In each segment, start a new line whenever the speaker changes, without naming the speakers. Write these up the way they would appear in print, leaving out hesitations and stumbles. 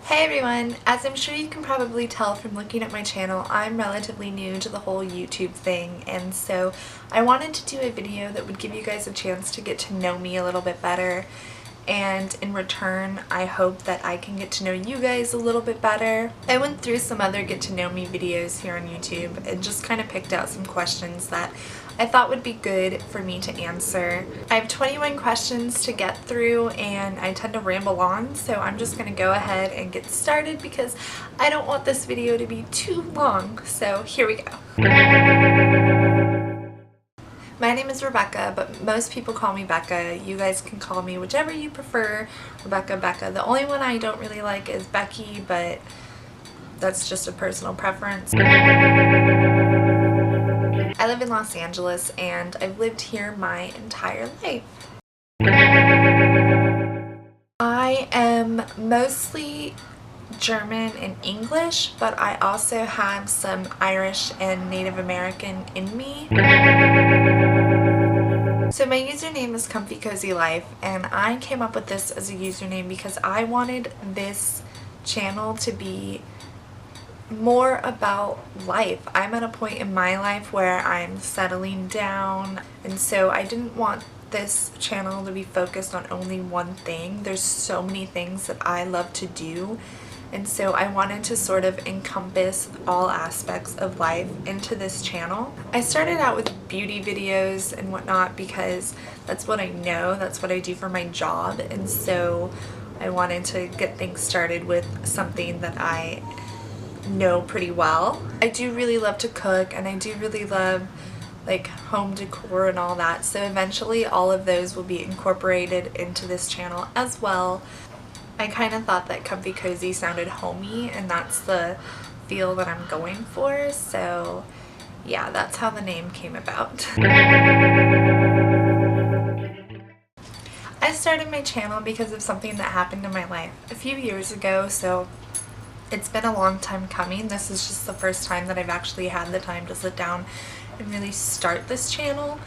Hey everyone! As I'm sure you can probably tell from looking at my channel, I'm relatively new to the whole YouTube thing, and so I wanted to do a video that would give you guys a chance to get to know me a little bit better, and in return I hope that I can get to know you guys a little bit better. I went through some other get to know me videos here on YouTube and just kind of picked out some questions that I thought would be good for me to answer. I have 21 questions to get through and I tend to ramble on, so I'm just going to go ahead and get started because I don't want this video to be too long. So here we go. My name is Rebecca, but most people call me Becca. You guys can call me whichever you prefer. Rebecca, Becca. The only one I don't really like is Becky, but that's just a personal preference. I live in Los Angeles and I've lived here my entire life. I am mostly German and English, but I also have some Irish and Native American in me. So my username is Comfy Cozy Life, and I came up with this as a username because I wanted this channel to be more about life. I'm at a point in my life where I'm settling down, and so I didn't want this channel to be focused on only one thing. There's so many things that I love to do, and so I wanted to sort of encompass all aspects of life into this channel. I started out with beauty videos and whatnot because that's what I know, that's what I do for my job, and so I wanted to get things started with something that I know pretty well. I do really love to cook, and I do really love like home decor and all that, so eventually all of those will be incorporated into this channel as well. I kind of thought that Comfy Cozy sounded homey, and that's the feel that I'm going for, so yeah, that's how the name came about. I started my channel because of something that happened in my life a few years ago, so it's been a long time coming. This is just the first time that I've actually had the time to sit down and really start this channel.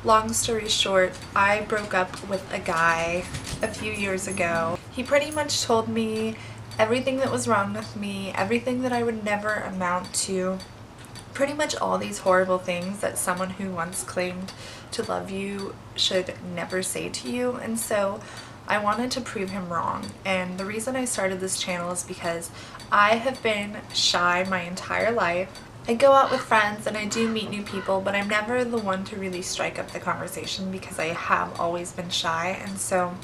Long story short, I broke up with a guy a few years ago. He pretty much told me everything that was wrong with me, everything that I would never amount to, pretty much all these horrible things that someone who once claimed to love you should never say to you, and so I wanted to prove him wrong. And the reason I started this channel is because I have been shy my entire life. I go out with friends and I do meet new people, but I'm never the one to really strike up the conversation because I have always been shy. And so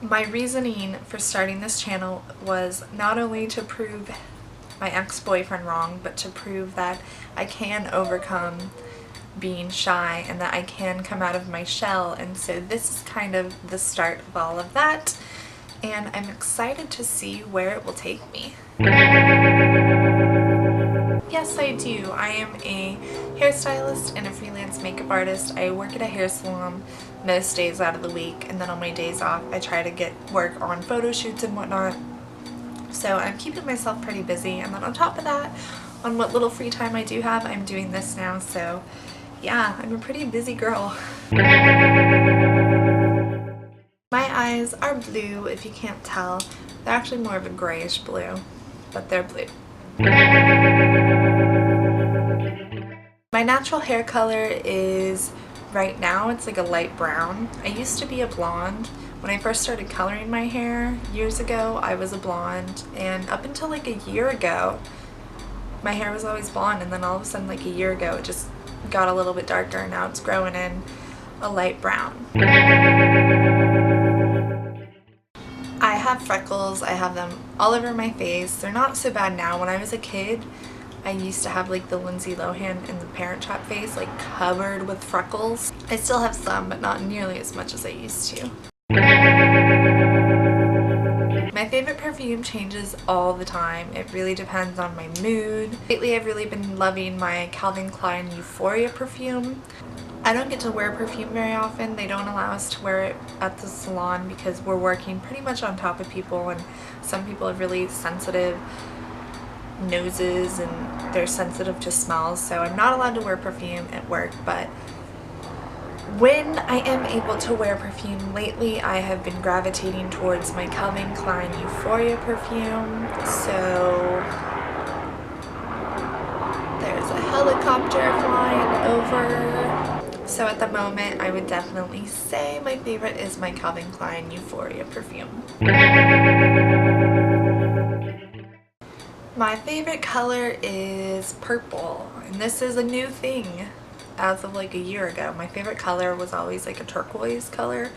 my reasoning for starting this channel was not only to prove my ex-boyfriend wrong, but to prove that I can overcome being shy and that I can come out of my shell. And so this is kind of the start of all of that, and I'm excited to see where it will take me. Yes, I do. I am a hairstylist and a freelance makeup artist. I work at a hair salon most days out of the week, and then on my days off I try to get work on photo shoots and whatnot. So I'm keeping myself pretty busy, and then on top of that, on what little free time I do have, I'm doing this now, so yeah, I'm a pretty busy girl. My eyes are blue, if you can't tell. They're actually more of a grayish blue, but they're blue. My natural hair color is, right now, it's like a light brown. I used to be a blonde. When I first started coloring my hair years ago, I was a blonde, and up until like a year ago, my hair was always blonde, and then all of a sudden, like a year ago, it just got a little bit darker, and now it's growing in a light brown. I have freckles. I have them all over my face. They're not so bad now. When I was a kid, I used to have like the Lindsay Lohan in the Parent Trap face, like covered with freckles. I still have some, but not nearly as much as I used to. My favorite perfume changes all the time. It really depends on my mood. Lately I've really been loving my Calvin Klein Euphoria perfume. I don't get to wear perfume very often. They don't allow us to wear it at the salon because we're working pretty much on top of people, and some people have really sensitive noses and they're sensitive to smells, so I'm not allowed to wear perfume at work. But When I am able to wear perfume lately, I have been gravitating towards my Calvin Klein Euphoria perfume. So there's a helicopter flying over. So at the moment, I would definitely say my favorite is my Calvin Klein Euphoria perfume. My favorite color is purple, and this is a new thing as of like a year ago. My favorite color was always like a turquoise color,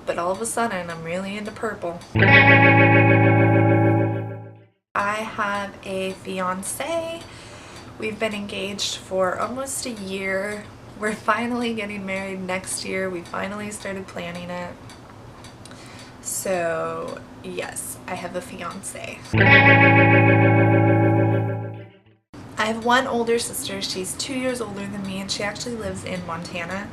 but all of a sudden I'm really into purple. I have a fiance. We've been engaged for almost a year. We're finally getting married next year. We finally started planning it. So yes, I have a fiance. I have one older sister. She's 2 years older than me, and she actually lives in Montana.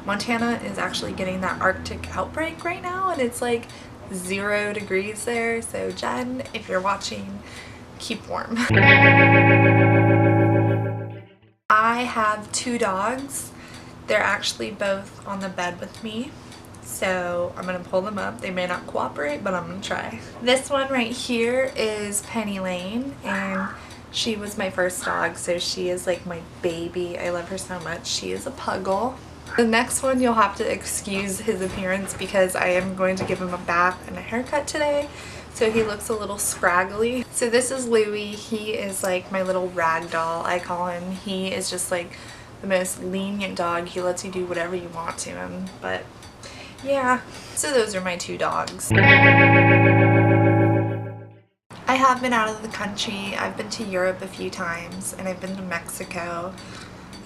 Montana is actually getting that Arctic outbreak right now, and it's like 0 degrees there. So Jen, if you're watching, keep warm. I have 2 dogs. They're actually both on the bed with me. So I'm going to pull them up. They may not cooperate, but I'm going to try. This one right here is Penny Lane, and she was my first dog, so she is like my baby. I love her so much. She is a puggle. The next one, you'll have to excuse his appearance because I am going to give him a bath and a haircut today. So he looks a little scraggly. So this is Louie. He is like my little rag doll, I call him. He is just like the most lenient dog. He lets you do whatever you want to him. But yeah, so those are my 2 dogs. I have been out of the country. I've been to Europe a few times, and I've been to Mexico,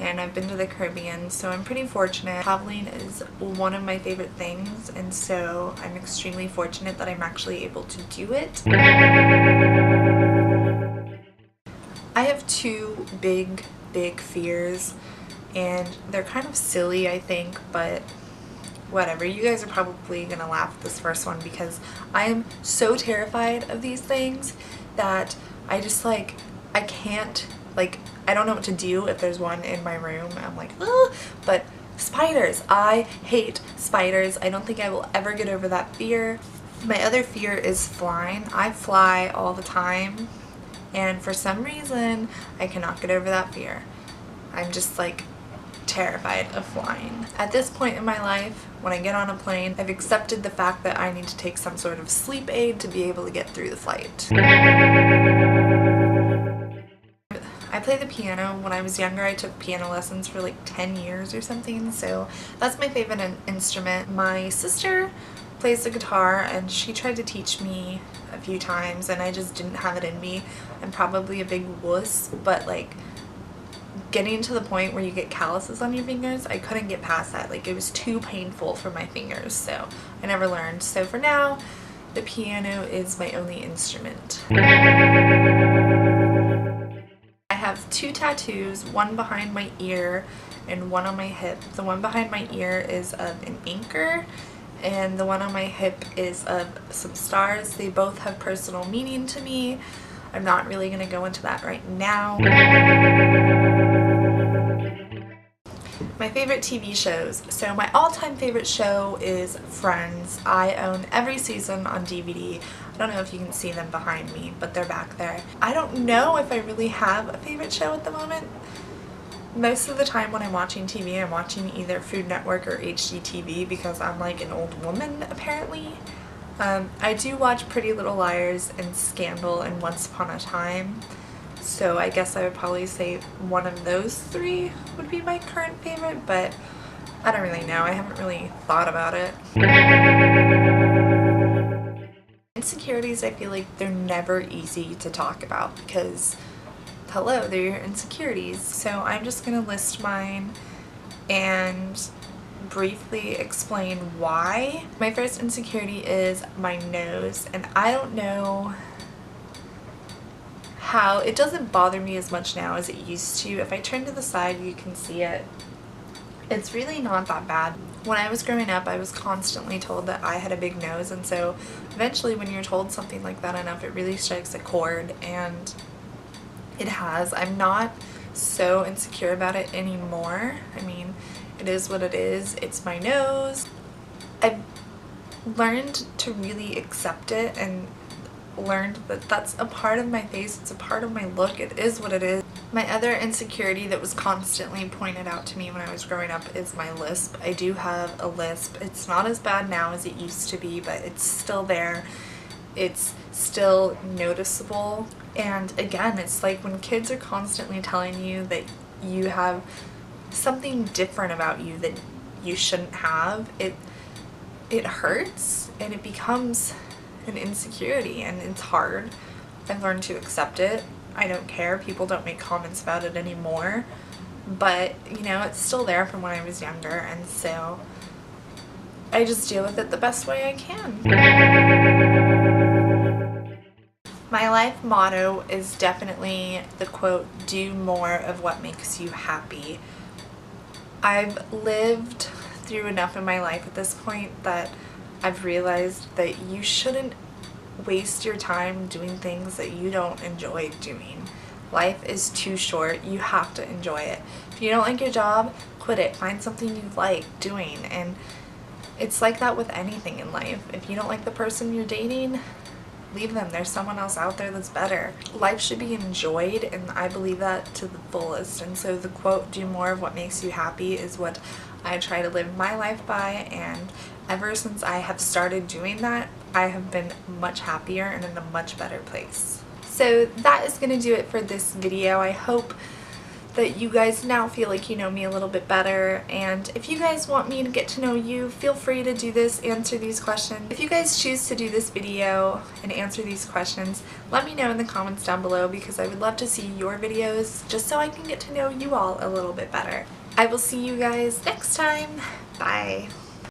and I've been to the Caribbean, so I'm pretty fortunate. Traveling is one of my favorite things, and so I'm extremely fortunate that I'm actually able to do it. I have 2 big fears, and they're kind of silly, I think, but whatever. You guys are probably gonna laugh at this first one because I am so terrified of these things that I just like, I can't, like, I don't know what to do if there's one in my room. I'm like, oh, but spiders. I hate spiders. I don't think I will ever get over that fear. My other fear is flying. I fly all the time, and for some reason I cannot get over that fear. I'm just like terrified of flying. At this point in my life, when I get on a plane, I've accepted the fact that I need to take some sort of sleep aid to be able to get through the flight. I play the piano. When I was younger, I took piano lessons for like 10 years or something, so that's my favorite instrument. My sister plays the guitar, and she tried to teach me a few times, and I just didn't have it in me. I'm probably a big wuss, but like, getting to the point where you get calluses on your fingers, I couldn't get past that. Like, it was too painful for my fingers, so I never learned. So for now, the piano is my only instrument. I have 2 tattoos, one behind my ear and one on my hip. The one behind my ear is of an anchor, and the one on my hip is of some stars. They both have personal meaning to me. I'm not really going to go into that right now. My favorite TV shows. So my all-time favorite show is Friends. I own every season on DVD. I don't know if you can see them behind me, but they're back there. I don't know if I really have a favorite show at the moment. Most of the time when I'm watching TV, I'm watching either Food Network or HGTV because I'm like an old woman, apparently. I do watch Pretty Little Liars and Scandal and Once Upon a Time. So I guess I would probably say one of those 3 would be my current favorite, but I don't really know. I haven't really thought about it. Insecurities, I feel like they're never easy to talk about because, hello, they're your insecurities. So I'm just going to list mine and briefly explain why. My first insecurity is my nose, and I don't know how, it doesn't bother me as much now as it used to. If I turn to the side, you can see it. It's really not that bad. When I was growing up, I was constantly told that I had a big nose, and so eventually when you're told something like that enough, it really strikes a chord, and it has. I'm not so insecure about it anymore. I mean, It is what it is. It's my nose. I've learned to really accept it and learned that that's a part of my face. It's a part of my look. It is what it is. My other insecurity that was constantly pointed out to me when I was growing up is my lisp. I do have a lisp. It's not as bad now as it used to be, but it's still there. It's still noticeable. And again, it's like when kids are constantly telling you that you have something different about you that you shouldn't have, it hurts and it becomes an insecurity, and it's hard. I've learned to accept it. I don't care. People don't make comments about it anymore, but you know, it's still there from when I was younger, and so I just deal with it the best way I can. My life motto is definitely the quote, "Do more of what makes you happy." I've lived through enough in my life at this point that I've realized that you shouldn't waste your time doing things that you don't enjoy doing. Life is too short. You have to enjoy it. If you don't like your job, quit it. Find something you like doing. And it's like that with anything in life. If you don't like the person you're dating, leave them. There's someone else out there that's better. Life should be enjoyed, and I believe that to the fullest. And so the quote, "Do more of what makes you happy," is what I try to live my life by, and ever since I have started doing that, I have been much happier and in a much better place. So that is going to do it for this video. I hope that you guys now feel like you know me a little bit better, and if you guys want me to get to know you, feel free to do this, answer these questions. If you guys choose to do this video and answer these questions, let me know in the comments down below, because I would love to see your videos just so I can get to know you all a little bit better. I will see you guys next time. Bye.